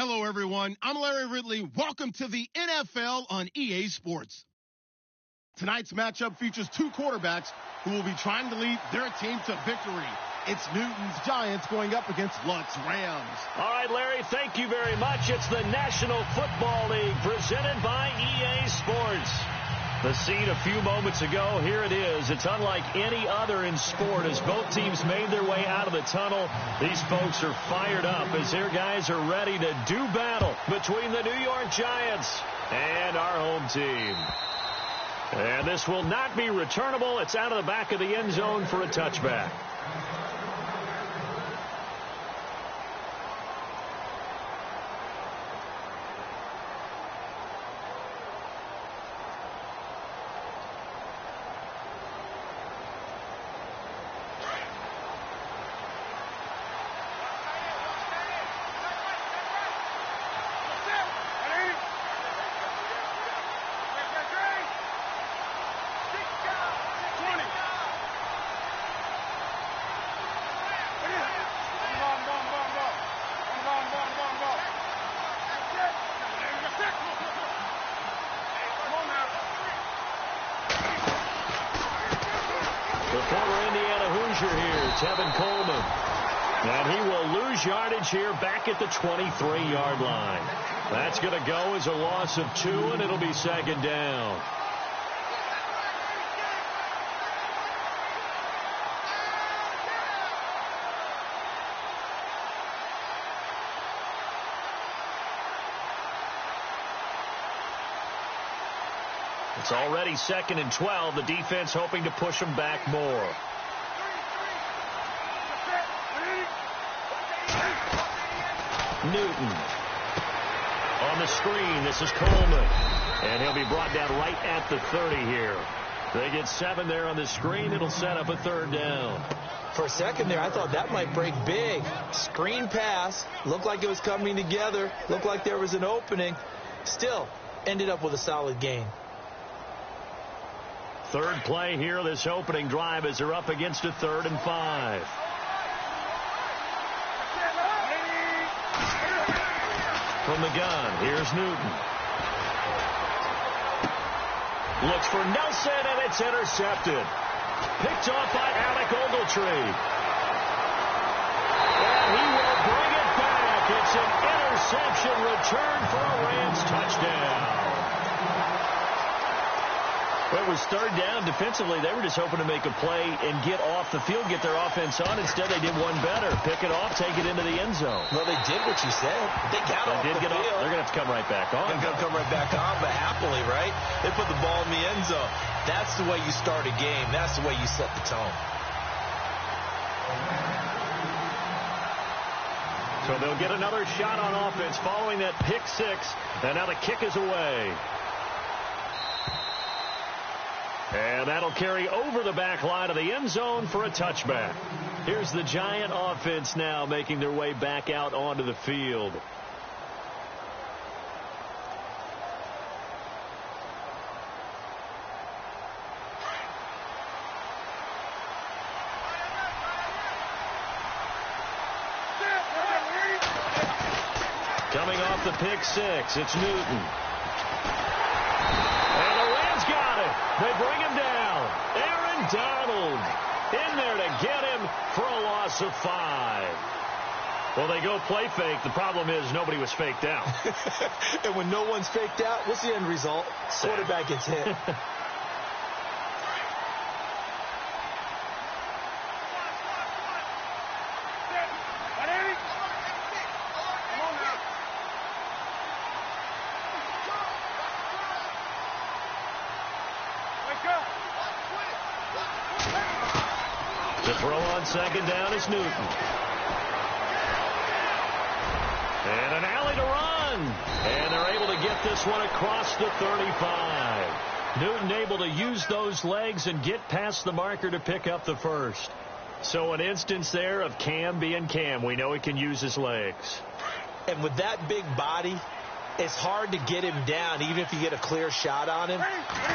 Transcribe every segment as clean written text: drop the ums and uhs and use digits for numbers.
Hello, everyone. I'm Larry Ridley. Welcome to the NFL on EA Sports. Tonight's matchup features two quarterbacks who will be trying to lead their team to victory. It's Newton's Giants going up against Luck's Rams. All right, Larry, thank you very much. It's the National Football League presented by EA Sports. The scene a few moments ago, here it is. It's unlike any other in sport as both teams made their way out of the tunnel. These folks are fired up as their guys are ready to do battle between the New York Giants and our home team. And this will not be returnable. It's out of the back of the end zone for a touchback. And he will lose yardage here back at the 23-yard line. That's going to go as a loss of 2, and it'll be second down. It's already 2nd and 12. The defense hoping to push them back more. Newton on the screen. This is Coleman, and he'll be brought down right at the 30 here. They get 7 there on the screen. It'll set up a 3rd down. For a second there, I thought that might break big. Screen pass, looked like it was coming together, looked like there was an opening. Still ended up with a solid gain. 3rd play here, this opening drive, as they're up against a 3rd and 5. From the gun, here's Newton. Looks for Nelson, and it's intercepted. Picked off by Alec Ogletree. And he will bring it back. It's an interception return for a Rams touchdown. Well, it was 3rd down. Defensively, they were just hoping to make a play and get off the field, get their offense on. Instead, they did one better. Pick it off, take it into the end zone. Well, they did what you said. They got off the field. They're going to have to come right back on. They're going to come right back on, but happily, right? They put the ball in the end zone. That's the way you start a game. That's the way you set the tone. So they'll get another shot on offense following that pick 6, and now the kick is away. And that'll carry over the back line of the end zone for a touchback. Here's the Giant offense now making their way back out onto the field. Coming off the pick 6, it's Newton. They bring him down. Aaron Donald in there to get him for a loss of 5. Well, they go play fake. The problem is nobody was faked out. And when no one's faked out, what's the end result? Quarterback gets hit. To throw on 2nd down is Newton. And an alley to run. And they're able to get this one across the 35. Newton able to use those legs and get past the marker to pick up the 1st. So an instance there of Cam being Cam. We know he can use his legs. And with that big body, it's hard to get him down, even if you get a clear shot on him.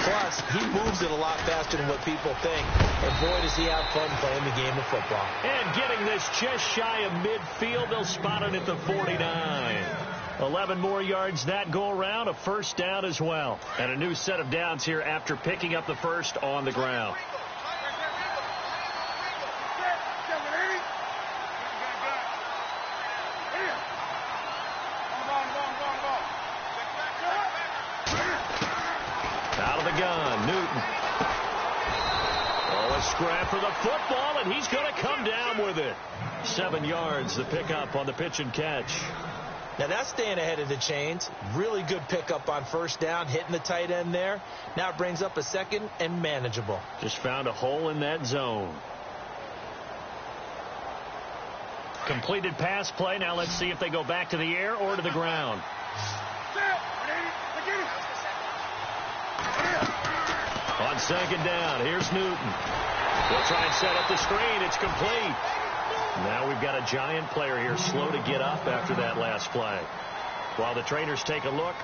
Plus, he moves it a lot faster than what people think. And boy, does he have fun playing the game of football. And getting this just shy of midfield, they'll spot it at the 49. 11 more yards that go around, a first down as well. And a new set of downs here after picking up the first on the ground. Out of the gun, Newton. Oh, a scrap for the football, and he's going to come down with it. 7 yards, the pickup on the pitch and catch. Now that's staying ahead of the chains. Really good pickup on first down, hitting the tight end there. Now it brings up a second and manageable. Just found a hole in that zone. Completed pass play. Now let's see if they go back to the air or to the ground. On second down, here's Newton. They'll try and set up the screen. It's complete. Now we've got a giant player here slow to get up after that last play. While the trainers take a look,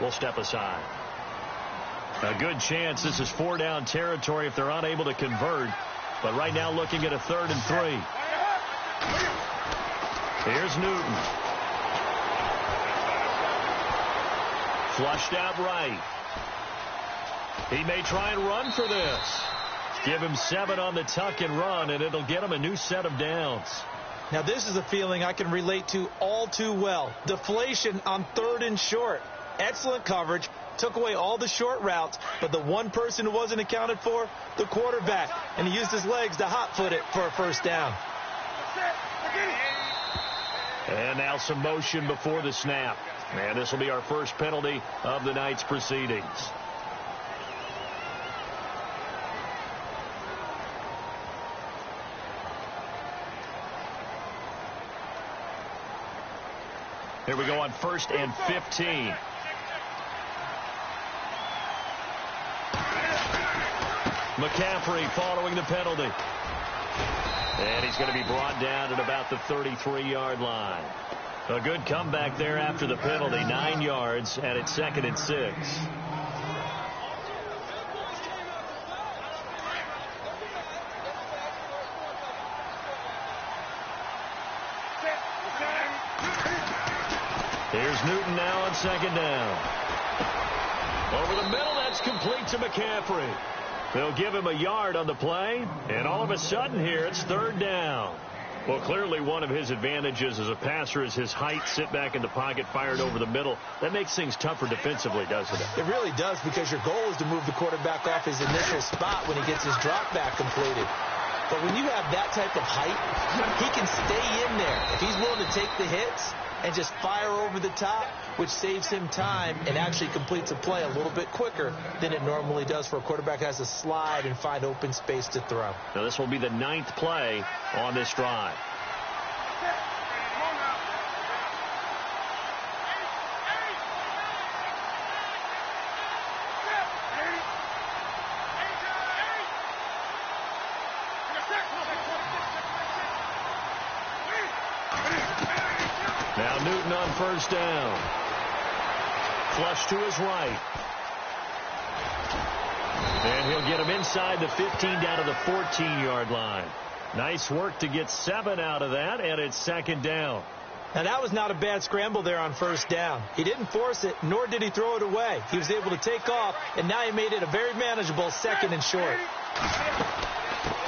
we'll step aside. A good chance this is 4-down territory if they're unable to convert. But right now looking at a 3rd and 3. Here's Newton. Flushed out right. He may try and run for this. Give him 7 on the tuck and run, and it'll get him a new set of downs. Now this is a feeling I can relate to all too well. Deflation on 3rd and short. Excellent coverage. Took away all the short routes, but the one person who wasn't accounted for, the quarterback. And he used his legs to hot-foot it for a first down. And now some motion before the snap. And this will be our first penalty of the night's proceedings. Here we go on 1st and 15. McCaffrey following the penalty. And he's going to be brought down at about the 33-yard line. A good comeback there after the penalty. 9 yards, and it's 2nd and 6. Here's Newton now on 2nd down. Over the middle, that's complete to McCaffrey. They'll give him a yard on the play, and all of a sudden here, it's 3rd down. Well, clearly one of his advantages as a passer is his height, sit back in the pocket, fired over the middle. That makes things tougher defensively, doesn't it? It really does, because your goal is to move the quarterback off his initial spot when he gets his drop back completed. But when you have that type of height, he can stay in there. If he's willing to take the hits and just fire over the top, which saves him time and actually completes a play a little bit quicker than it normally does for a quarterback who has to slide and find open space to throw. Now this will be the 9th play on this drive. Now Newton on 1st down. Flush to his right. And he'll get him inside the 15 down to the 14-yard line. Nice work to get 7 out of that, and it's 2nd down. Now that was not a bad scramble there on 1st down. He didn't force it, nor did he throw it away. He was able to take off, and now he made it a very manageable 2nd and short.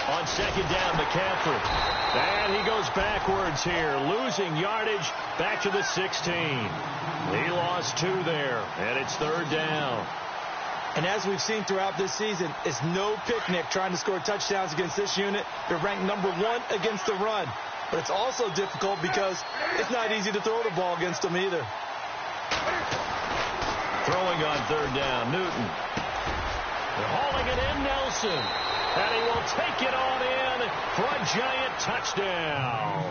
On 2nd down, McCaffrey. And he goes backwards here, losing yardage back to the 16. He lost 2 there, and it's 3rd down. And as we've seen throughout this season, it's no picnic trying to score touchdowns against this unit. They're ranked number 1 against the run. But it's also difficult because it's not easy to throw the ball against them either. Throwing on 3rd down, Newton. They're hauling it in, Nelson. And he will take it on in for a giant touchdown.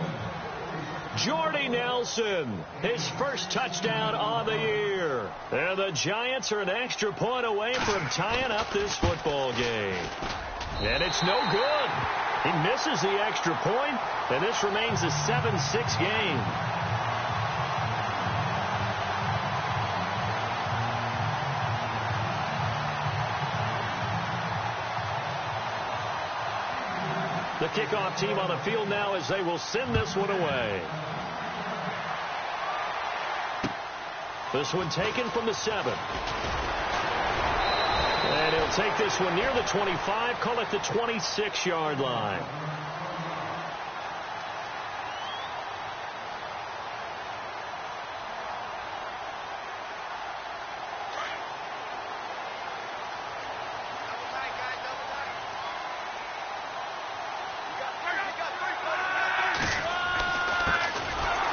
Jordy Nelson, his first touchdown on the year. And the Giants are an extra point away from tying up this football game. And it's no good. He misses the extra point, and this remains a 7-6 game. The kickoff team on the field now as they will send this one away. This one taken from the 7. And he'll take this one near the 25, call it the 26-yard line.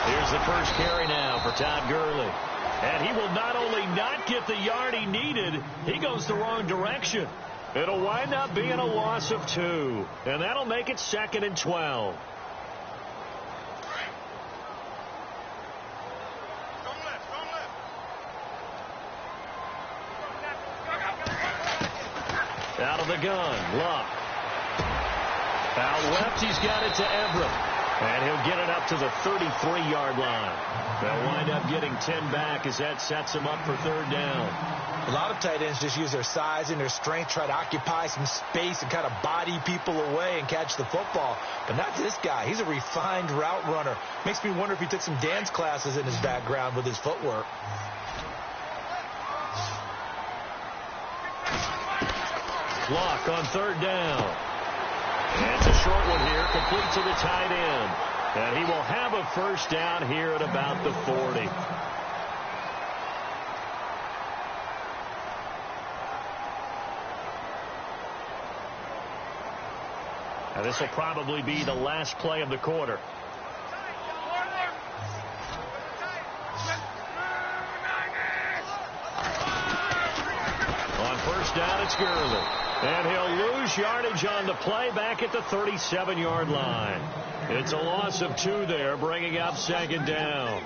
Here's the first carry now for Todd Gurley. And he will not only not get the yard he needed, he goes the wrong direction. It'll wind up being a loss of 2. And that'll make it 2nd and 12. Out of the gun, Luck. Out left, he's got it to Everett. And he'll get it up to the 33-yard line. They'll wind up getting 10 back as that sets him up for 3rd down. A lot of tight ends just use their size and their strength, try to occupy some space and kind of body people away and catch the football. But not this guy. He's a refined route runner. Makes me wonder if he took some dance classes in his background with his footwork. Clock on 3rd down. And it's a short one here, complete to the tight end. And he will have a 1st down here at about the 40. And this will probably be the last play of the quarter. On 1st down, it's Gurley. And he'll lose yardage on the play back at the 37-yard line. It's a loss of 2 there, bringing up 2nd down.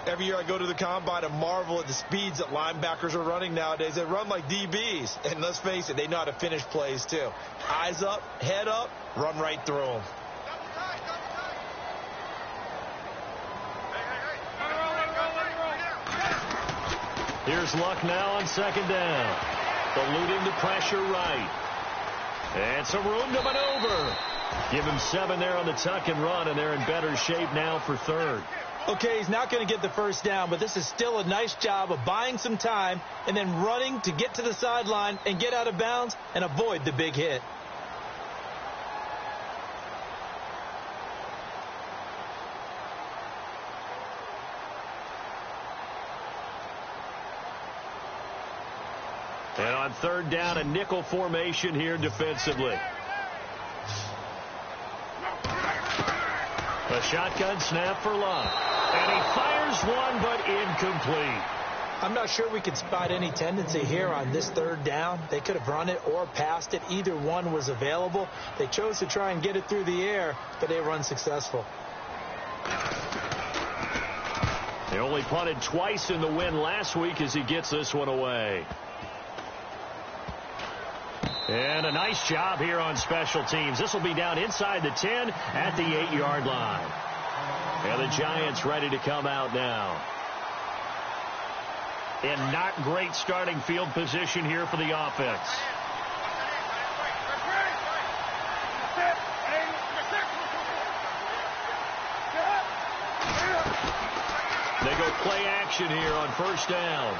Every year I go to the combine and marvel at the speeds that linebackers are running nowadays. They run like DBs. And let's face it, they know how to finish plays too. Eyes up, head up, run right through them. Here's Luck now on 2nd down. Eluding the pressure right. And some room to maneuver. Give him 7 there on the tuck and run, and they're in better shape now for 3rd. Okay, he's not going to get the 1st down, but this is still a nice job of buying some time and then running to get to the sideline and get out of bounds and avoid the big hit. And on 3rd down, a nickel formation here defensively. A shotgun snap for Luck. And he fires one, but incomplete. I'm not sure we could spot any tendency here on this 3rd down. They could have run it or passed it. Either one was available. They chose to try and get it through the air, but they were unsuccessful. They only punted twice in the win last week as he gets this one away. And a nice job here on special teams. This will be down inside the 10 at the 8-yard line. And the Giants ready to come out now. In not great starting field position here for the offense. They go play action here on 1st down.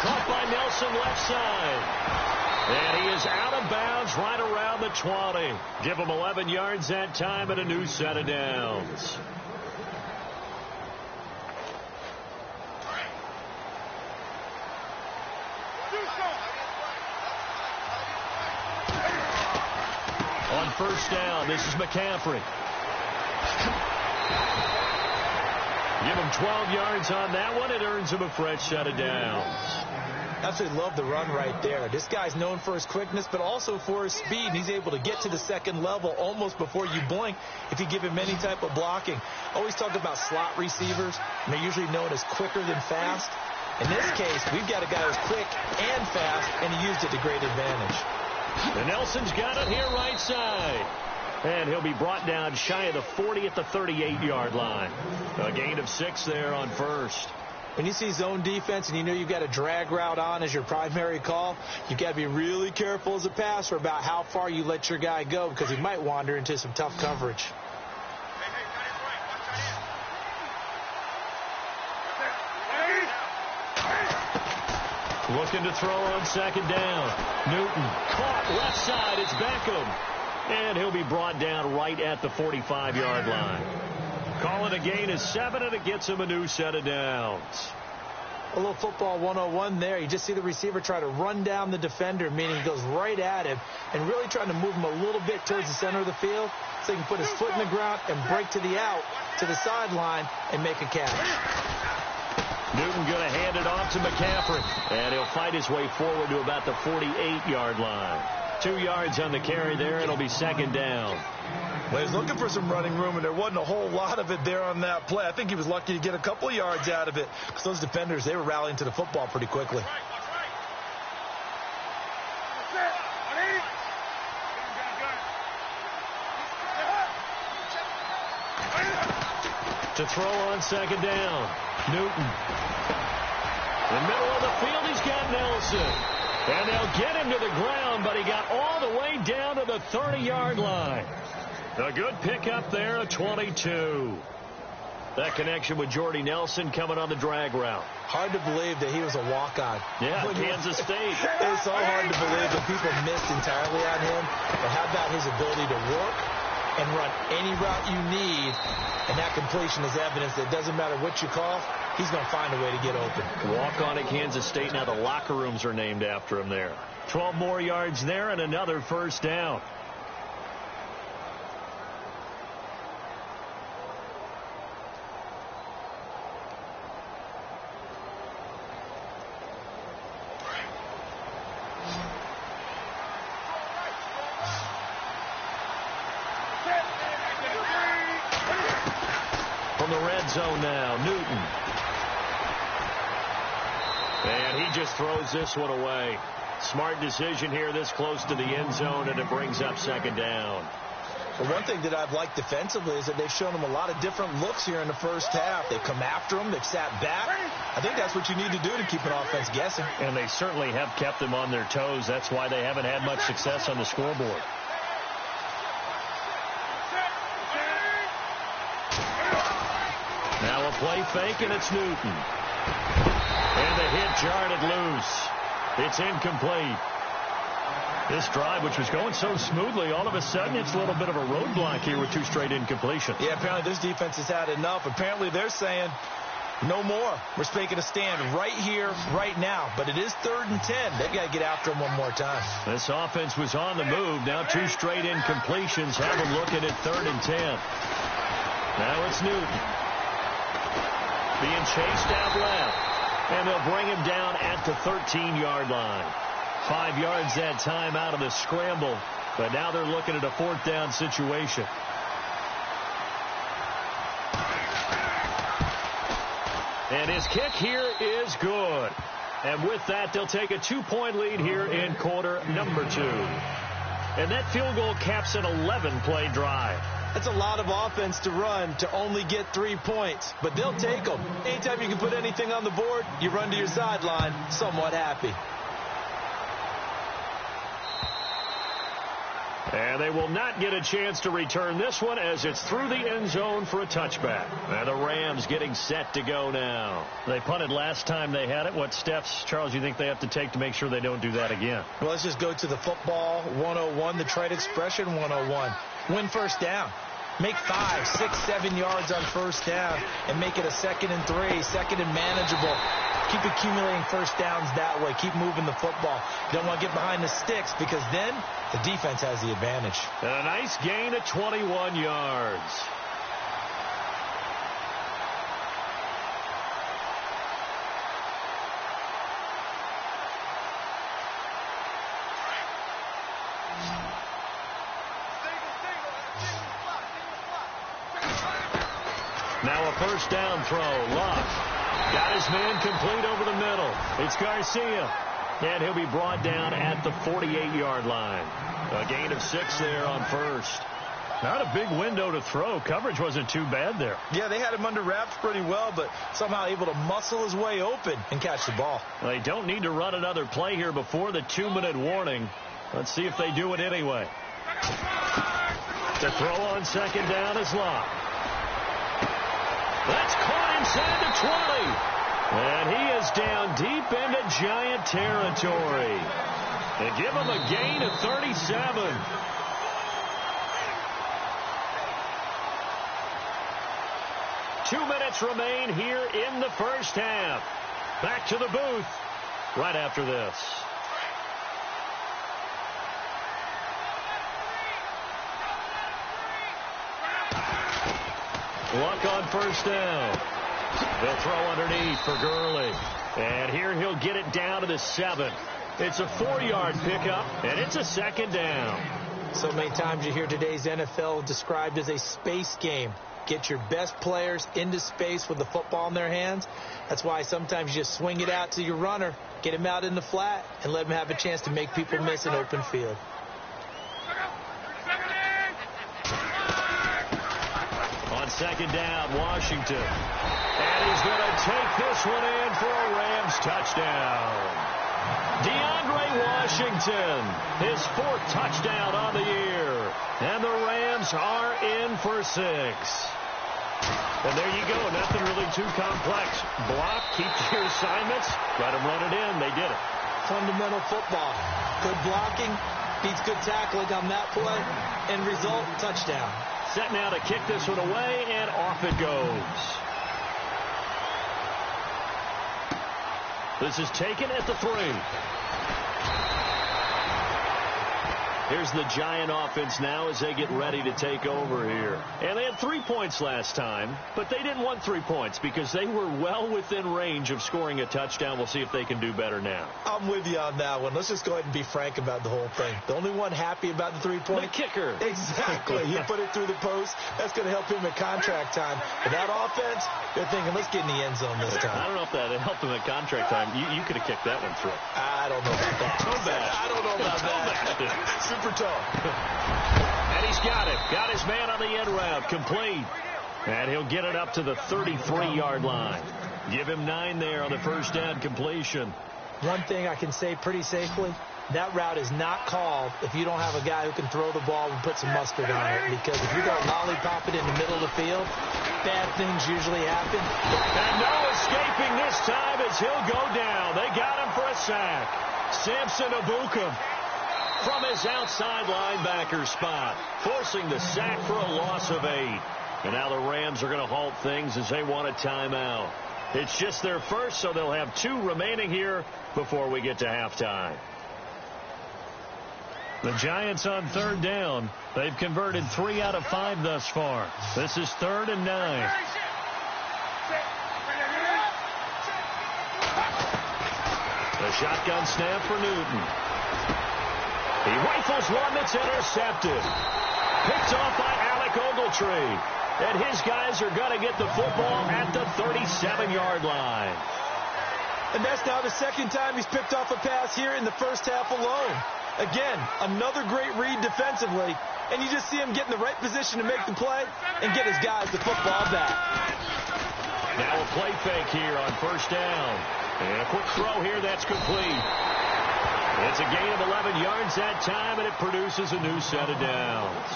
Caught by Nelson left side. And he is out of bounds right around the 20. Give him 11 yards that time and a new set of downs. On 1st down, this is McCaffrey. Give him 12 yards on that one. It earns him a fresh set of downs. Absolutely love the run right there. This guy's known for his quickness, but also for his speed. And he's able to get to the 2nd level almost before you blink if you give him any type of blocking. Always talk about slot receivers, and they're usually known as quicker than fast. In this case, we've got a guy who's quick and fast, and he used it to great advantage. And Nelson's got it here right side. And he'll be brought down shy of the 40 at the 38-yard line. A gain of 6 there on 1st. When you see zone defense and you know you've got a drag route on as your primary call, you've got to be really careful as a passer about how far you let your guy go because he might wander into some tough coverage. Looking to throw on second down. Newton caught left side. It's Beckham. And he'll be brought down right at the 45-yard line. Calling a gain is 7, and it gets him a new set of downs. A little football 101 there. You just see the receiver try to run down the defender, meaning he goes right at him and really trying to move him a little bit towards the center of the field so he can put his foot in the ground and break to the out, to the sideline, and make a catch. Newton going to hand it off to McCaffrey, and he'll fight his way forward to about the 48-yard line. 2 yards on the carry there. It'll be second down. Well, he was looking for some running room, and there wasn't a whole lot of it there on that play. I think he was lucky to get a couple yards out of it because those defenders, they were rallying to the football pretty quickly. To throw on second down. Newton. In the middle of the field, he's got Nelson. And they'll get him to the ground, but he got all the way down to the 30-yard line. A good pickup there, a 22. That connection with Jordy Nelson coming on the drag route. Hard to believe that he was a walk-on. Yeah, Kansas State. It's so hard to believe that people missed entirely on him. But how about his ability to work and run any route you need? And that completion is evidence that it doesn't matter what you call, he's going to find a way to get open. Walk on at Kansas State. Now the locker rooms are named after him there. 12 more yards there and another first down. From the red zone now, Newton. And he just throws this one away. Smart decision here this close to the end zone, and it brings up second down. Well, one thing that I've liked defensively is that they've shown him a lot of different looks here in the first half. They've come after him. They've sat back. I think that's what you need to do to keep an offense guessing. And they certainly have kept them on their toes. That's why they haven't had much success on the scoreboard. Now a play fake, and it's Newton. And the hit jarred it loose. It's incomplete. This drive, which was going so smoothly, all of a sudden it's a little bit of a roadblock here with 2 straight incompletions. Yeah, apparently this defense has had enough. Apparently they're saying no more. We're making a stand right here, right now. But it is 3rd and 10. They've got to get after him one more time. This offense was on the move. Now 2 straight incompletions have them looking at 3rd and 10. Now it's Newton. Being chased out left. And they'll bring him down at the 13-yard line. 5 yards that time out of the scramble. But now they're looking at a 4th down situation. And his kick here is good. And with that, they'll take a 2-point lead here in quarter number 2. And that field goal caps an 11-play drive. That's a lot of offense to run to only get 3 points, but they'll take them. Anytime you can put anything on the board, you run to your sideline somewhat happy. And they will not get a chance to return this one as it's through the end zone for a touchback. And the Rams getting set to go now. They punted last time they had it. What steps, Charles, you think they have to take to make sure they don't do that again? Well, let's just go to the football 101, the trade expression 101. Win first down. Make 5, 6, 7 yards on first down and make it a 2nd and 3, 2nd and manageable. Keep accumulating first downs that way. Keep moving the football. You don't want to get behind the sticks because then the defense has the advantage. And a nice gain of 21 yards. Now a first down throw. Luck got his man complete over the middle. It's Garcia. And he'll be brought down at the 48-yard line. A gain of 6 there on first. Not a big window to throw. Coverage wasn't too bad there. Yeah, they had him under wraps pretty well, but somehow able to muscle his way open and catch the ball. They don't need to run another play here before the 2-minute warning. Let's see if they do it anyway. To throw on second down is Locke. That's caught inside the 20. And he is down deep into Giant territory. And give him a gain of 37. Two minutes remain here in the first half. Back to the booth right after this. Luck on first down. They'll throw underneath for Gurley. And here he'll get it down to the 7. It's a 4-yard pickup, and it's a second down. So many times you hear today's NFL described as a space game. Get your best players into space with the football in their hands. That's why sometimes you just swing it out to your runner, get him out in the flat, and let him have a chance to make people miss an open field. On second down, Washington. And he's going to take this one in for a Rams touchdown. DeAndre Washington, his 4th touchdown on the year. And the Rams are in for 6. And there you go. Nothing really too complex. Block, keep your assignments, let them run it in. They did it. Fundamental football. Good blocking beats good tackling on that play. End result, touchdown. Set now to kick this one away, and off it goes. This is taken at the 3. Here's the Giant offense now as they get ready to take over here. And they had 3 points last time, but they didn't want 3 points because they were well within range of scoring a touchdown. We'll see if they can do better now. I'm with you on that one. Let's just go ahead and be frank about the whole thing. The only one happy about the 3-point? The kicker. Exactly. He put it through the post. That's going to help him at contract time. But that offense, they're thinking, let's get in the end zone this time. I don't know if that helped him at contract time. You could have kicked that one through. I don't know about that. So bad. I don't know about that. Super tough. And he's got it. Got his man on the end route. Complete. And he'll get it up to the 33-yard line. Give him 9 there on the first down completion. One thing I can say pretty safely, that route is not called if you don't have a guy who can throw the ball and put some mustard on it. Because if you go lollipop it in the middle of the field, bad things usually happen. And no escaping this time as he'll go down. They got him for a sack. Samson Ebukam from his outside linebacker spot, forcing the sack for a loss of 8. And now the Rams are going to halt things as they want a timeout. It's just their first, so they'll have 2 remaining here before we get to halftime. The Giants on third down. They've converted 3 out of 5 thus far. This is 3rd and 9. The shotgun snap for Newton. He rifles one that's intercepted. Picked off by Alec Ogletree. And his guys are going to get the football at the 37-yard line. And that's now the 2nd time he's picked off a pass here in the first half alone. Again, another great read defensively. And you just see him get in the right position to make the play and get his guys the football back. Now a play fake here on first down. And a quick throw here that's complete. It's a gain of 11 yards that time, and it produces a new set of downs.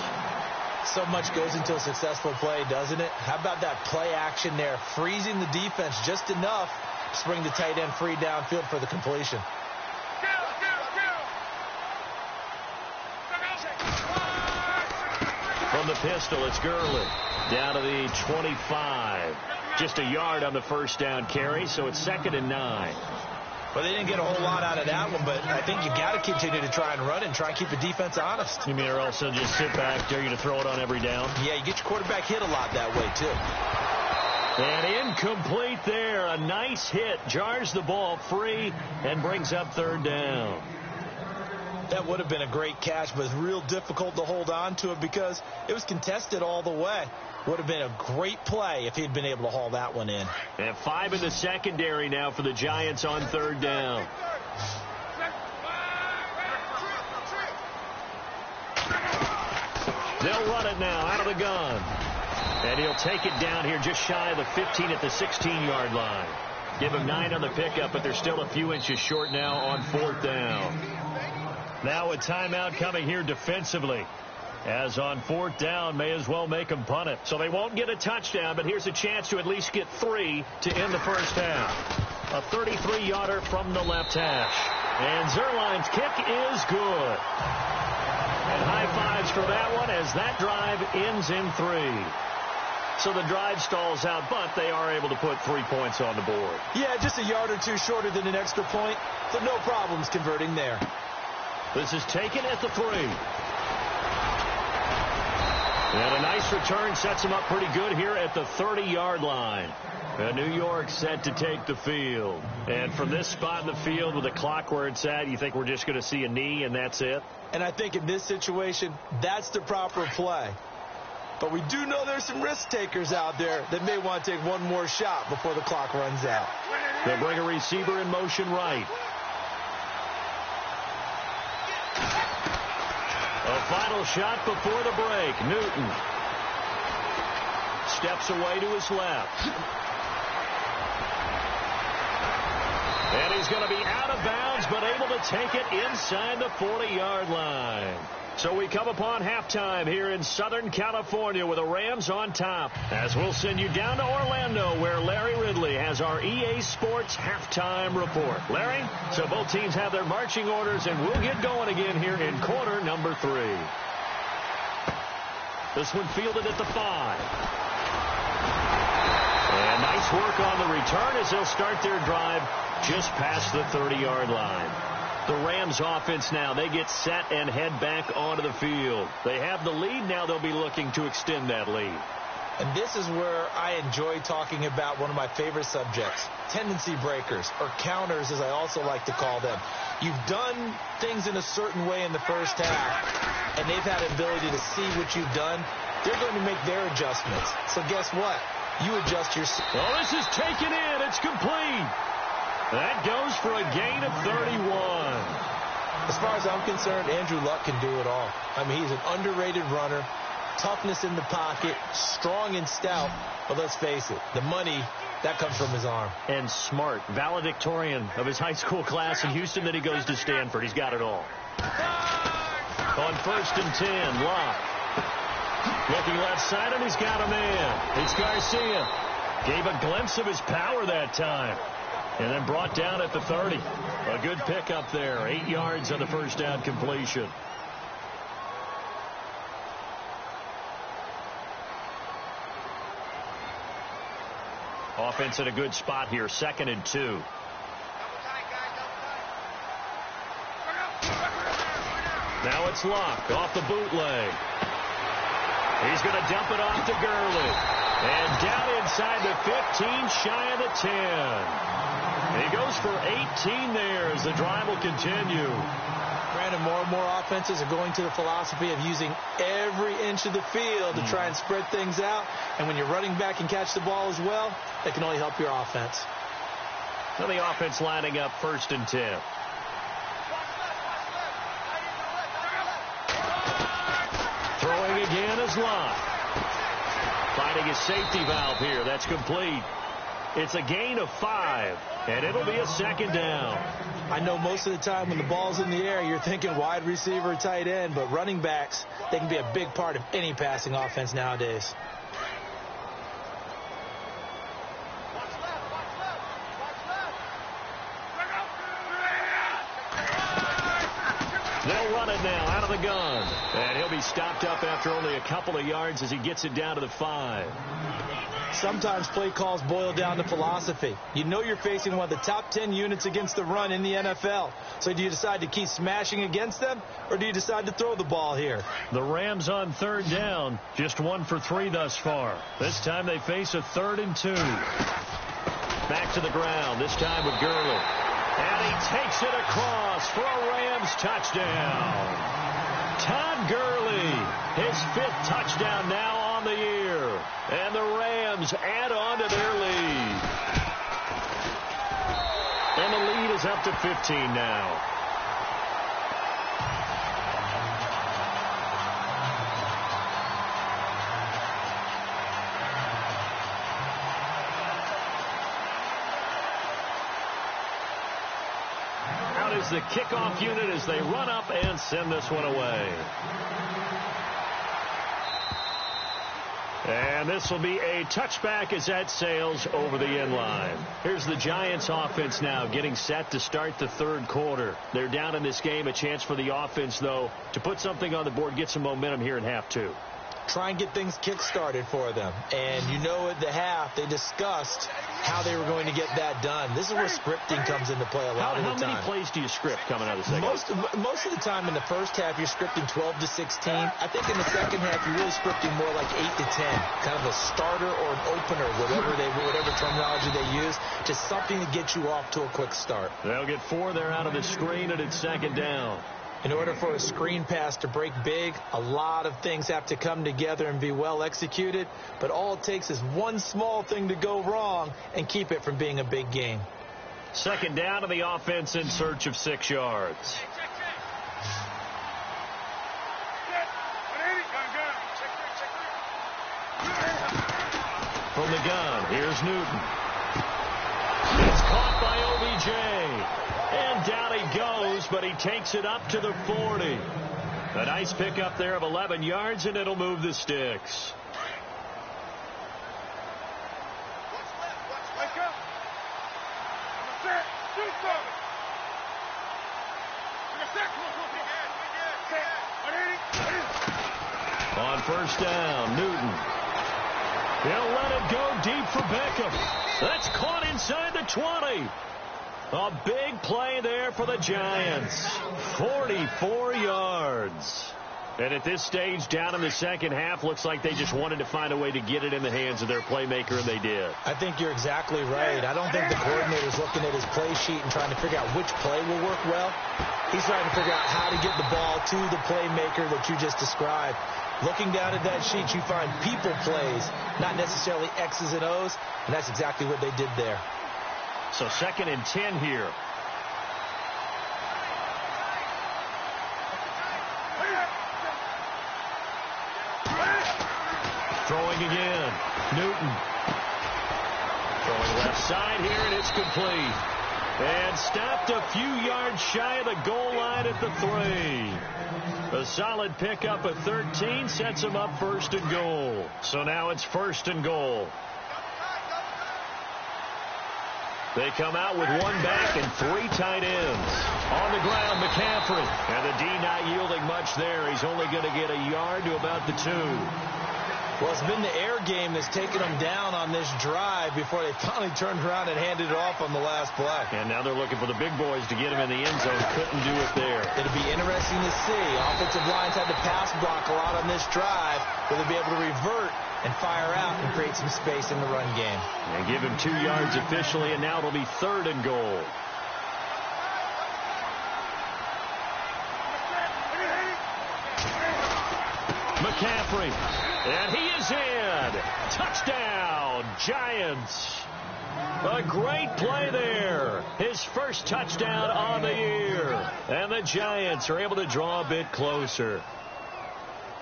So much goes into a successful play, doesn't it? How about that play action there, freezing the defense just enough to bring the tight end free downfield for the completion. From the pistol, it's Gurley. Down to the 25. Just a yard on the first down carry, so it's 2nd and 9. Well, they didn't get a whole lot out of that one, but I think you got to continue to try and run and try and keep the defense honest. You mean or also just sit back, dare you to throw it on every down? Yeah, you get your quarterback hit a lot that way, too. And incomplete there. A nice hit. Jars the ball free and brings up 3rd down. That would have been a great catch, but it's real difficult to hold on to it because it was contested all the way. Would have been a great play if he'd been able to haul that one in. And 5 in the secondary now for the Giants on 3rd down. They'll run it now out of the gun. And he'll take it down here just shy of the 15 at the 16-yard line. Give him 9 on the pickup, but they're still a few inches short now on 4th down. Now a timeout coming here defensively. As on 4th down, may as well make them punt it. So they won't get a touchdown, but here's a chance to at least get 3 to end the first half. A 33-yarder from the left hash. And Zerline's kick is good. And high fives for that one as that drive ends in 3. So the drive stalls out, but they are able to put 3 points on the board. Yeah, just a yard or two shorter than an extra point, so no problems converting there. This is taken at the 3. And a nice return sets him up pretty good here at the 30-yard line. New York set to take the field. And from this spot in the field with the clock where it's at, you think we're just going to see a knee and that's it? And I think in this situation, that's the proper play. But we do know there's some risk takers out there that may want to take one more shot before the clock runs out. They'll bring a receiver in motion right. A final shot before the break. Newton steps away to his left. And he's going to be out of bounds, but able to take it inside the 40-yard line. So we come upon halftime here in Southern California with the Rams on top. As we'll send you down to Orlando where Larry Ridley has our EA Sports halftime report. Larry, so both teams have their marching orders and we'll get going again here in quarter number 3. This one fielded at the 5. And nice work on the return as they'll start their drive just past the 30-yard line. The Rams offense now, they get set and head back onto the field. They have the lead. Now they'll be looking to extend that lead. And this is where I enjoy talking about one of my favorite subjects, tendency breakers, or counters as I also like to call them. You've done things in a certain way in the first half, and they've had an ability to see what you've done. They're going to make their adjustments. So guess what? You adjust your... Oh, this is taken in. It's complete. That goes for a gain of 31. As far as I'm concerned, Andrew Luck can do it all. I mean, he's an underrated runner, toughness in the pocket, strong and stout. But let's face it, the money, that comes from his arm. And smart, valedictorian of his high school class in Houston. Then he goes to Stanford. He's got it all. On 1st and 10, Luck. Looking left side, and he's got a man. It's Garcia. Gave a glimpse of his power that time. And then brought down at the 30. A good pickup there. 8 yards on the first down completion. Offense in a good spot here. 2nd and 2. Now it's Luck off the bootleg. He's going to dump it off to Gurley. And down inside the 15, shy of the 10. He goes for 18 there as the drive will continue. Brandon, more and more offenses are going to the philosophy of using every inch of the field to try and spread things out. And when you're running back and catch the ball as well, that can only help your offense. So the offense lining up 1st and 10. Throwing again is Luck. Finding a safety valve here. That's complete. It's a gain of 5, and it'll be a 2nd down. I know most of the time when the ball's in the air, you're thinking wide receiver, tight end, but running backs, they can be a big part of any passing offense nowadays. They'll run it now out of the gun. And he'll be stopped up after only a couple of yards as he gets it down to the 5. Sometimes play calls boil down to philosophy. You know you're facing one of the top 10 units against the run in the NFL. So do you decide to keep smashing against them, or do you decide to throw the ball here? The Rams on 3rd down, just 1 for 3 thus far. This time they face a 3rd and 2. Back to the ground, this time with Gurley. And he takes it across for a Rams touchdown. Todd Gurley, his 5th touchdown now on the year. And the Rams add on to their lead. And the lead is up to 15 now. Out is the kickoff unit as they run up and send this one away. And this will be a touchback as that sails over the end line. Here's the Giants offense now getting set to start the third quarter. They're down in this game. A chance for the offense, though, to put something on the board, get some momentum here in half two. Try and get things kick-started for them. And you know at the half, they discussed how they were going to get that done. This is where scripting comes into play a lot of the time. How many plays do you script coming out of the second half? Most of the time in the first half, you're scripting 12 to 16. I think in the second half, you're really scripting more like 8 to 10. Kind of a starter or an opener, whatever terminology they use, just something to get you off to a quick start. They'll get 4 there out of the screen, and it's second down. In order for a screen pass to break big, a lot of things have to come together and be well executed. But all it takes is one small thing to go wrong and keep it from being a big game. Second down to the offense in search of 6 yards. From the gun, here's Newton. It's caught by OBJ. And down he goes, but he takes it up to the 40. A nice pickup there of 11 yards, and it'll move the sticks. On first down, Newton. He'll let it go deep for Beckham. That's caught inside the 20. A big play there for the Giants. 44 yards. And at this stage, down in the second half, looks like they just wanted to find a way to get it in the hands of their playmaker, and they did. I think you're exactly right. I don't think the coordinator's looking at his play sheet and trying to figure out which play will work well. He's trying to figure out how to get the ball to the playmaker that you just described. Looking down at that sheet, you find people plays, not necessarily X's and O's, and that's exactly what they did there. So 2nd and 10 here. Throwing again. Newton. Throwing left side here, and it's complete. And stopped a few yards shy of the goal line at the 3. A solid pickup of 13 sets him up 1st and goal. So now it's 1st and goal. They come out with 1 back and 3 tight ends. On the ground, McCaffrey. And the D not yielding much there. He's only going to get a yard to about the 2. Well, it's been the air game that's taken them down on this drive before they finally turned around and handed it off on the last play. And now they're looking for the big boys to get him in the end zone. Couldn't do it there. It'll be interesting to see. Offensive lines had to pass block a lot on this drive. Will they be able to revert and fire out and create some space in the run game? And give him 2 yards officially, and now it'll be 3rd and goal. McCaffrey. And he is in. Touchdown, Giants. A great play there. His first touchdown on the year. And the Giants are able to draw a bit closer.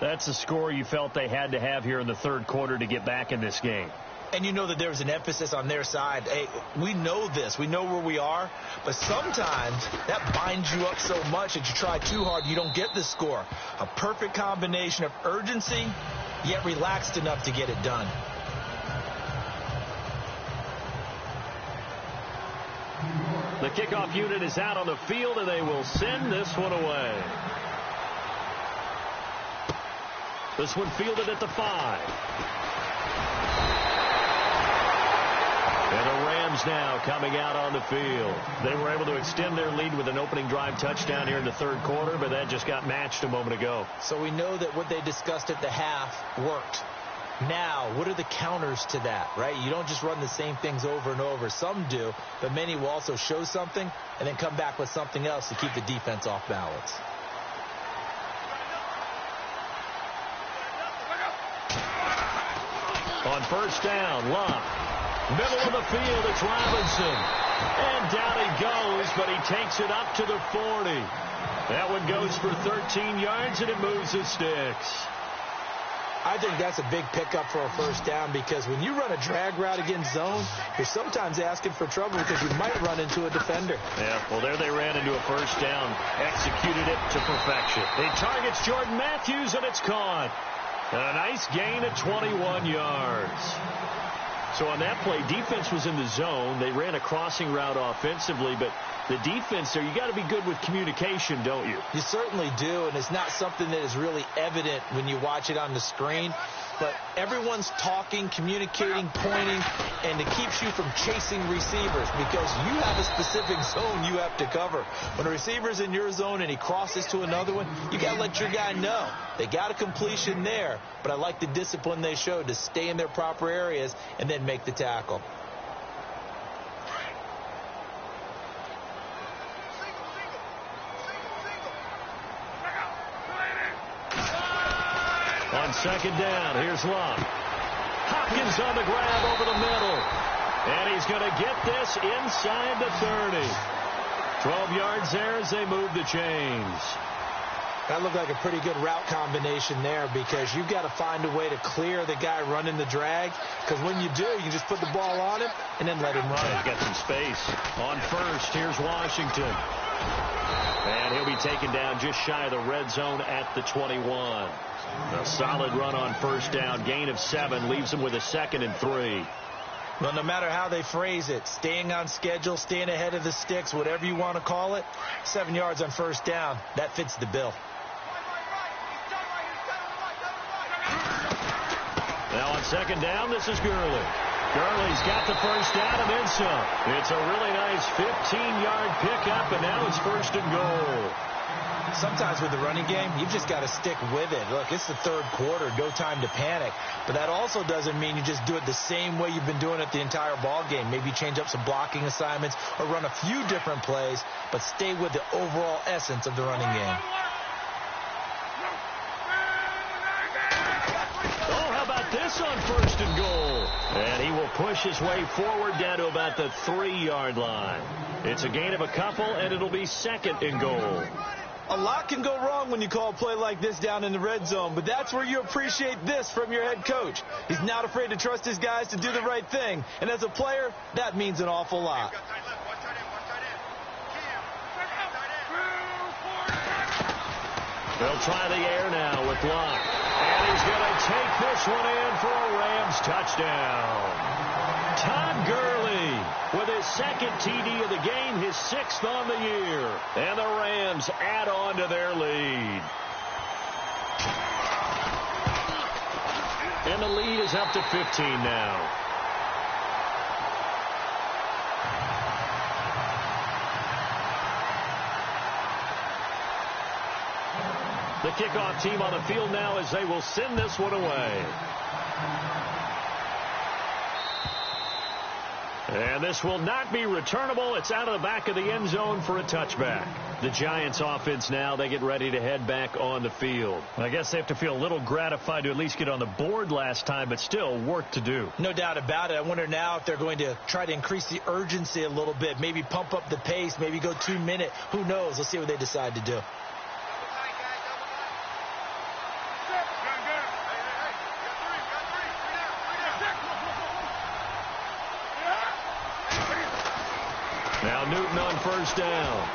That's the score you felt they had to have here in the third quarter to get back in this game. And you know that there was an emphasis on their side. Hey, we know this. We know where we are. But sometimes that binds you up so much that you try too hard, you don't get the score. A perfect combination of urgency, yet relaxed enough to get it done. The kickoff unit is out on the field, and they will send this one away. This one fielded at the 5. And the Rams now coming out on the field. They were able to extend their lead with an opening drive touchdown here in the third quarter, but that just got matched a moment ago. So we know that what they discussed at the half worked. Now, what are the counters to that, right? You don't just run the same things over and over. Some do, but many will also show something and then come back with something else to keep the defense off balance. On first down, Love. Middle of the field, it's Robinson. And down he goes, but he takes it up to the 40. That one goes for 13 yards, and it moves the sticks. I think that's a big pickup for a first down, because when you run a drag route against zone, you're sometimes asking for trouble because you might run into a defender. Yeah, well, there they ran into a first down, executed it to perfection. He targets Jordan Matthews, and it's caught. A nice gain of 21 yards. So on that play, defense was in the zone. They ran a crossing route offensively, but the defense there, you got to be good with communication, don't you? You certainly do, and it's not something that is really evident when you watch it on the screen. But everyone's talking, communicating, pointing, and it keeps you from chasing receivers because you have a specific zone you have to cover. When a receiver's in your zone and he crosses to another one, you got to let your guy know. They got a completion there, but I like the discipline they showed to stay in their proper areas and then make the tackle. On second down, here's Love. Hopkins on the grab over the middle. And he's going to get this inside the 30. 12 yards there as they move the chains. That looked like a pretty good route combination there because you've got to find a way to clear the guy running the drag. Because when you do, you can just put the ball on him and then let him run. He's got some space. On first, here's Washington. And he'll be taken down just shy of the red zone at the 21. A solid run on first down. Gain of 7 leaves him with a 2nd and 3. Well, no matter how they phrase it, staying on schedule, staying ahead of the sticks, whatever you want to call it, 7 yards on first down, that fits the bill. Now on second down, this is Gurley. Gurley's got the first down and then some. It's a really nice 15-yard pickup, and now it's 1st and goal. Sometimes with the running game, you've just got to stick with it. Look, it's the third quarter, no time to panic. But that also doesn't mean you just do it the same way you've been doing it the entire ball game. Maybe change up some blocking assignments or run a few different plays, but stay with the overall essence of the running game. Oh, how about this on 1st and goal? And he will push his way forward down to about the 3-yard line. It's a gain of a couple, and it'll be 2nd and goal. A lot can go wrong when you call a play like this down in the red zone, but that's where you appreciate this from your head coach. He's not afraid to trust his guys to do the right thing, and as a player, that means an awful lot. They'll try the air now with Locke, and he's going to take this one in for a Rams touchdown. Todd Gurley with his 2nd TD of the game, his 6th on the year. And the Rams add on to their lead. And the lead is up to 15 now. The kickoff team on the field now as they will send this one away. And this will not be returnable. It's out of the back of the end zone for a touchback. The Giants offense now, they get ready to head back on the field. I guess they have to feel a little gratified to at least get on the board last time, but still work to do. No doubt about it. I wonder now if they're going to try to increase the urgency a little bit, maybe pump up the pace, maybe go 2 minute. Who knows? Let's see what they decide to do. Now Newton on first down.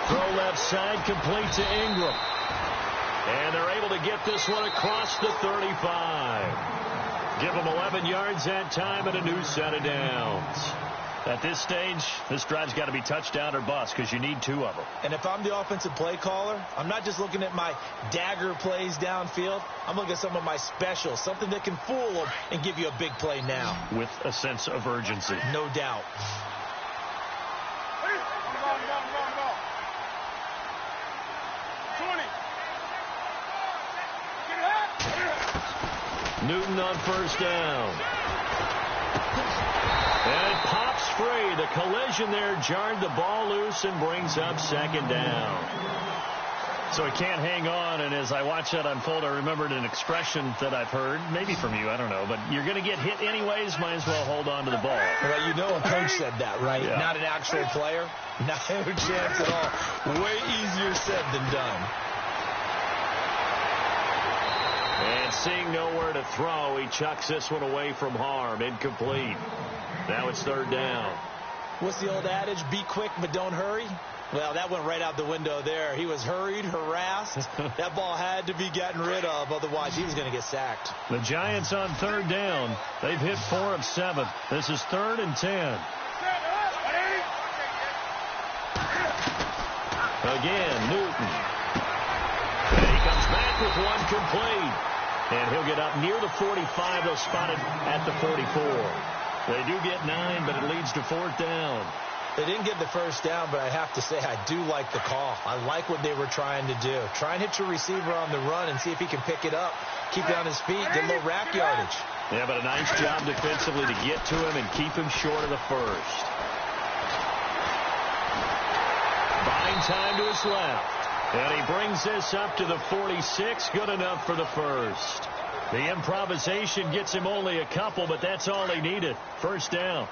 Throw left side, complete to Ingram. And they're able to get this one across the 35. Give them 11 yards that time and a new set of downs. At this stage, this drive's got to be touchdown or bust because you need 2 of them. And if I'm the offensive play caller, I'm not just looking at my dagger plays downfield. I'm looking at some of my specials, something that can fool them and give you a big play now. With a sense of urgency. No doubt. Newton on first down. And it pops free. The collision there jarred the ball loose and brings up 2nd down. So he can't hang on, and as I watch that unfold, I remembered an expression that I've heard, maybe from you, I don't know, but you're going to get hit anyways, might as well hold on to the ball. Well, you know a coach said that, right? Yeah. Not an actual player. No chance at all. Way easier said than done. And seeing nowhere to throw, he chucks this one away from harm. Incomplete. Now it's 3rd down. What's the old adage? Be quick, but don't hurry. Well, that went right out the window there. He was hurried, harassed. That ball had to be gotten rid of, otherwise he was going to get sacked. The Giants on third down. They've hit 4 of 7. This is 3rd and 10. Again, Newton. And he comes back with one complete. And he'll get up near the 45. They'll spot it at the 44. They do get 9, but it leads to 4th down. They didn't get the first down, but I have to say I do like the call. I like what they were trying to do. Try and hit your receiver on the run and see if he can pick it up. Keep it on his feet, get a little rack yardage. Yeah, but a nice job defensively to get to him and keep him short of the first. Buying time to his left. And he brings this up to the 46. Good enough for the first. The improvisation gets him only a couple, but that's all he needed. First down.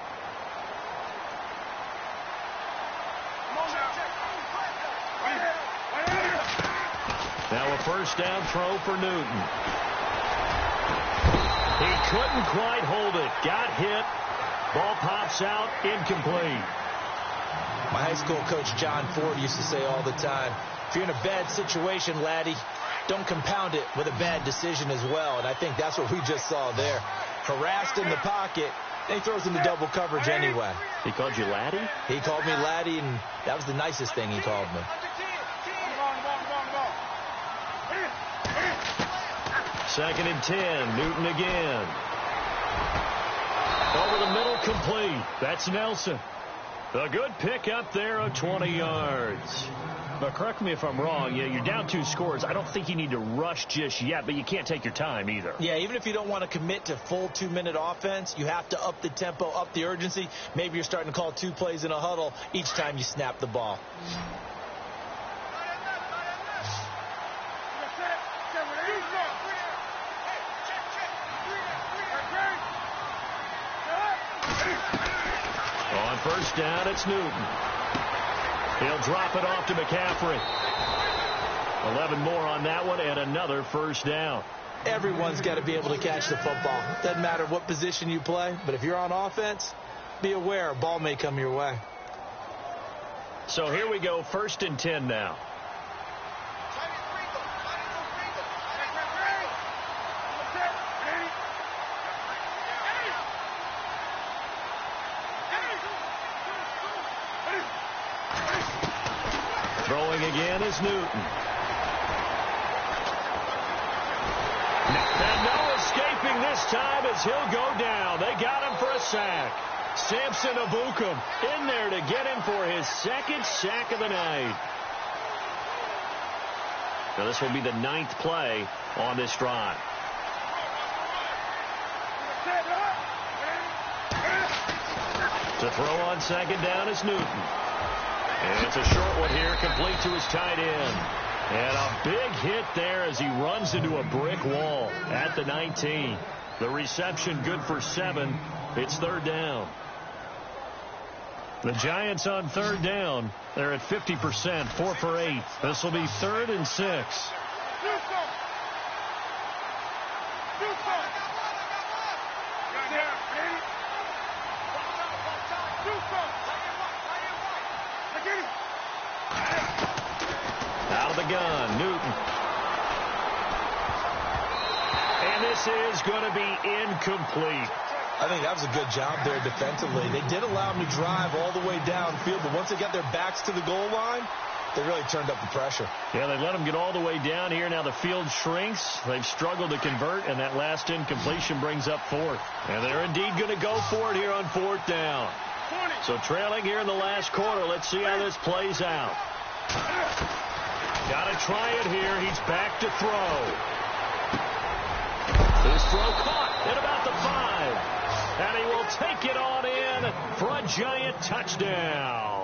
Now a first down throw for Newton. He couldn't quite hold it. Got hit. Ball pops out. Incomplete. My high school coach, John Ford, used to say all the time, if you're in a bad situation, laddie, don't compound it with a bad decision as well. And I think that's what we just saw there. Harassed in the pocket, and he throws into double coverage anyway. He called you laddie? He called me laddie, and that was the nicest thing he called me. Second and 10. Newton again. Over the middle, complete. That's Nelson. A good pick up there of 20 yards. But correct me if I'm wrong. Yeah, you're down 2 scores. I don't think you need to rush just yet, but you can't take your time either. Yeah, even if you don't want to commit to full 2-minute offense, you have to up the tempo, up the urgency. Maybe you're starting to call 2 plays in a huddle each time you snap the ball. On first down, it's Newton. He'll drop it off to McCaffrey. 11 more on that one, and another first down. Everyone's got to be able to catch the football. Doesn't matter what position you play, but if you're on offense, be aware a ball may come your way. So here we go, 1st and 10 now. Throwing again is Newton. And no escaping this time as he'll go down. They got him for a sack. Samson Abukum in there to get him for his 2nd sack of the night. Now this will be the 9th play on this drive. To throw on 2nd down is Newton. And it's a short one here, complete to his tight end. And a big hit there as he runs into a brick wall at the 19. The reception good for 7. It's 3rd down. The Giants on 3rd down. They're at 50%, 4 for 8. This will be 3rd and 6. Out of the gun, Newton. And this is going to be incomplete. I think that was a good job there defensively. They did allow him to drive all the way downfield, but once they got their backs to the goal line, they really turned up the pressure. Yeah, they let him get all the way down here. Now the field shrinks. They've struggled to convert, and that last incompletion brings up 4th. And they're indeed going to go for it here on 4th down. So trailing here in the last quarter. Let's see how this plays out. Got to try it here. He's back to throw. This throw caught at about the 5. And he will take it on in for a Giant touchdown.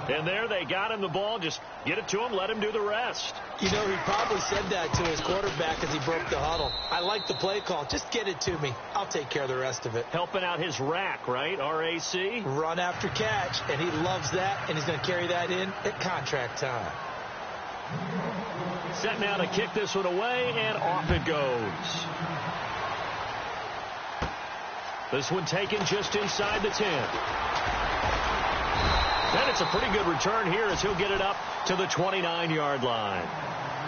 And there they got him the ball. Just get it to him. Let him do the rest. You know, he probably said that to his quarterback as he broke the huddle. I like the play call. Just get it to me. I'll take care of the rest of it. Helping out his rack, right? R-A-C? Run after catch. And he loves that. And he's going to carry that in at contract time. Set now to kick this one away. And off it goes. This one taken just inside the 10. And it's a pretty good return here as he'll get it up to the 29-yard line.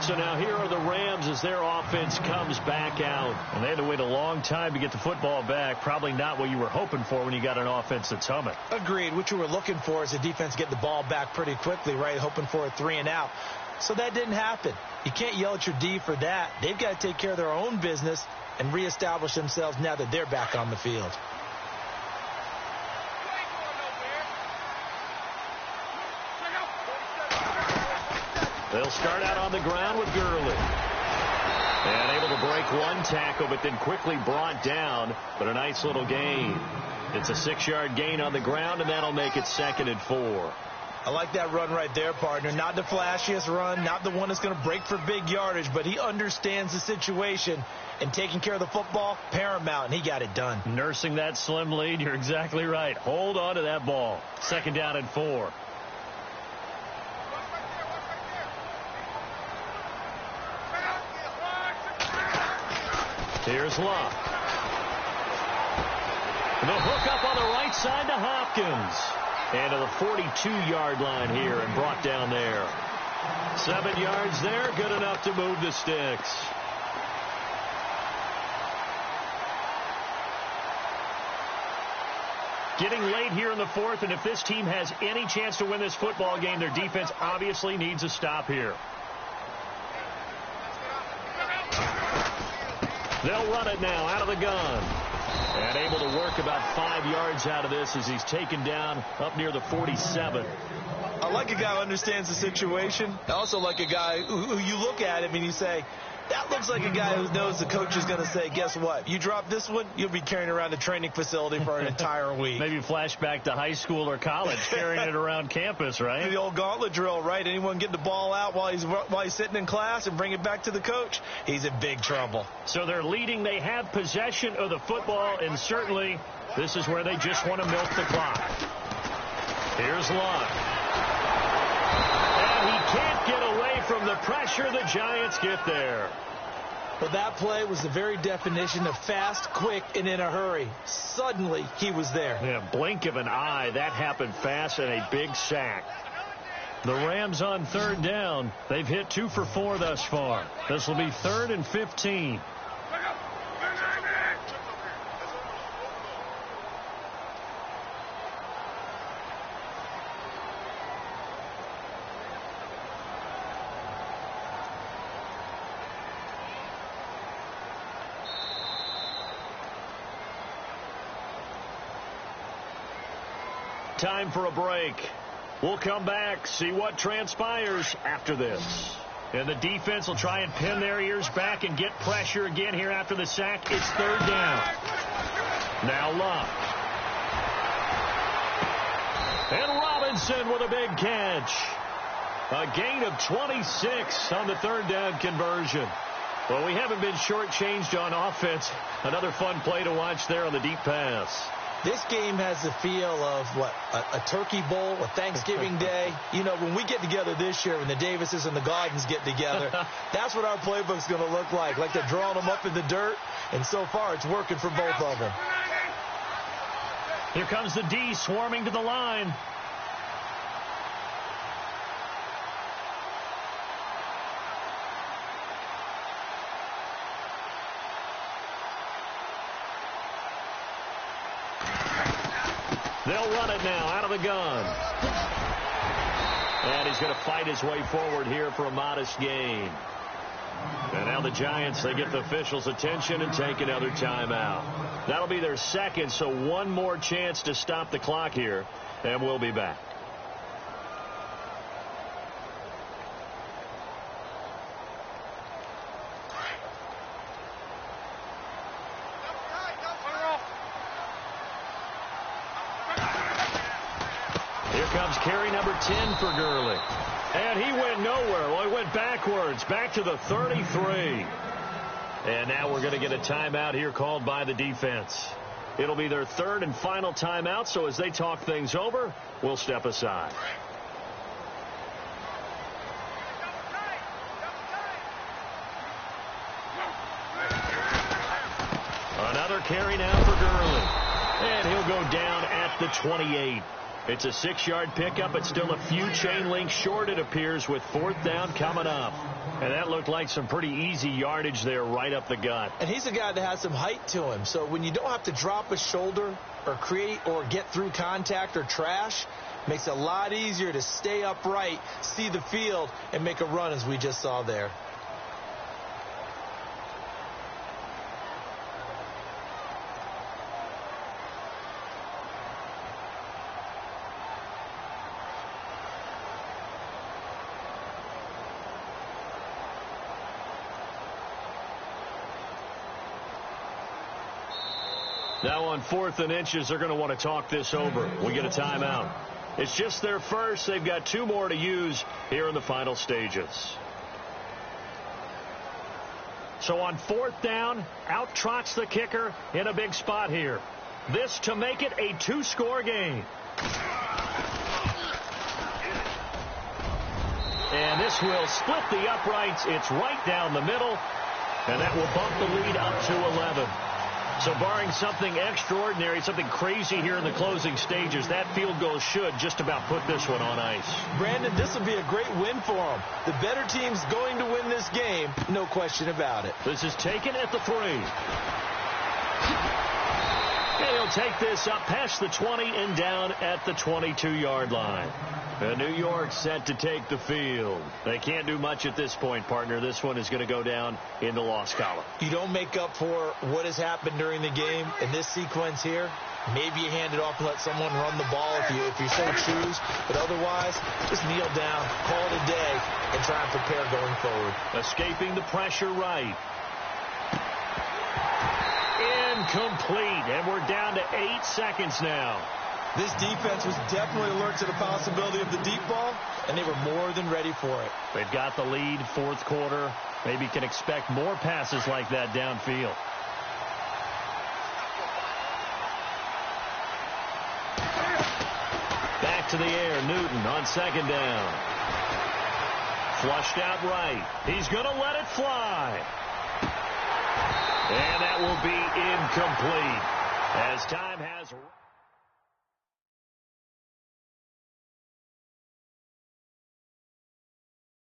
So now here are the Rams as their offense comes back out. And they had to wait a long time to get the football back. Probably not what you were hoping for when you got an offense that's humming. Agreed. What you were looking for is the defense get the ball back pretty quickly, right? Hoping for a 3-and-out. So that didn't happen. You can't yell at your D for that. They've got to take care of their own business and reestablish themselves now that they're back on the field. They'll start out on the ground with Gurley. And able to break one tackle, but then quickly brought down. But a nice little gain. It's a 6-yard gain on the ground, and that'll make it 2nd and 4. I like that run right there, partner. Not the flashiest run, not the one that's going to break for big yardage, but he understands the situation, and taking care of the football, paramount, and he got it done. Nursing that slim lead, you're exactly right. Hold on to that ball. 2nd down and 4. Here's Love. The hook up on the right side to Hopkins. And to the 42-yard line here and brought down there. 7 yards there, good enough to move the sticks. Getting late here in the 4th, and if this team has any chance to win this football game, their defense obviously needs a stop here. They'll run it now out of the gun. And able to work about 5 yards out of this as he's taken down up near the 47. I like a guy who understands the situation. I also like a guy who you look at him and you say, that looks like a guy who knows the coach is going to say, guess what? You drop this one, you'll be carrying around the training facility for an entire week. Maybe flashback to high school or college, carrying it around campus, right? The old gauntlet drill, right? Anyone get the ball out while he's sitting in class and bring it back to the coach, he's in big trouble. So they're leading. They have possession of the football, and certainly this is where they just want to milk the clock. Here's Love. And he can't get away from the pressure. The Giants get there. Well, that play was the very definition of fast, quick, and in a hurry. Suddenly, he was there. Yeah, blink of an eye. That happened fast and a big sack. The Rams on 3rd down. They've hit 2 for 4 thus far. This will be 3rd and 15. Time for a break. We'll come back, see what transpires after this. And the defense will try and pin their ears back and get pressure again here after the sack. It's 3rd down. Now Love. And Robinson with a big catch. A gain of 26 on the 3rd down conversion. Well, we haven't been shortchanged on offense. Another fun play to watch there on the deep pass. This game has the feel of, a turkey bowl, a Thanksgiving day. You know, when we get together this year, when the Davises and the Gardens get together, that's what our playbook's going to look like. Like they're drawing them up in the dirt, and so far it's working for both of them. Here comes the D swarming to the line. They'll run it now out of the gun. And he's going to fight his way forward here for a modest gain. And now the Giants, they get the officials' attention and take another timeout. That'll be their 2nd, so one more chance to stop the clock here, and we'll be back. Comes carry number 10 for Gurley. And he went nowhere. Well, he went backwards, back to the 33. And now we're going to get a timeout here called by the defense. It'll be their 3rd and final timeout, so as they talk things over, we'll step aside. Another carry now for Gurley. And he'll go down at the 28. It's a 6-yard pickup. It's still a few chain links short, it appears, with 4th down coming up. And that looked like some pretty easy yardage there right up the gut. And he's a guy that has some height to him. So when you don't have to drop a shoulder or create or get through contact or trash, makes it a lot easier to stay upright, see the field, and make a run as we just saw there. Now on 4th and inches, they're going to want to talk this over. We get a timeout. It's just their first. They've got 2 more to use here in the final stages. So on 4th down, out trots the kicker in a big spot here. This to make it a 2-score game. And this will split the uprights. It's right down the middle. And that will bump the lead up to 11. So barring something extraordinary, something crazy here in the closing stages, that field goal should just about put this one on ice. Brandon, this will be a great win for him. The better team's going to win this game, no question about it. This is taken at the 3. And he'll take this up past the 20 and down at the 22-yard line. And New York set to take the field. They can't do much at this point, partner. This one is going to go down in the loss column. You don't make up for what has happened during the game in this sequence here. Maybe you hand it off and let someone run the ball if you so choose. But otherwise, just kneel down, call it a day, and try and prepare going forward. Escaping the pressure right. Incomplete. And we're down to 8 seconds now. This defense was definitely alert to the possibility of the deep ball, and they were more than ready for it. They've got the lead, 4th quarter. Maybe can expect more passes like that downfield. Back to the air, Newton on 2nd down. Flushed out right. He's going to let it fly. And that will be incomplete as time has...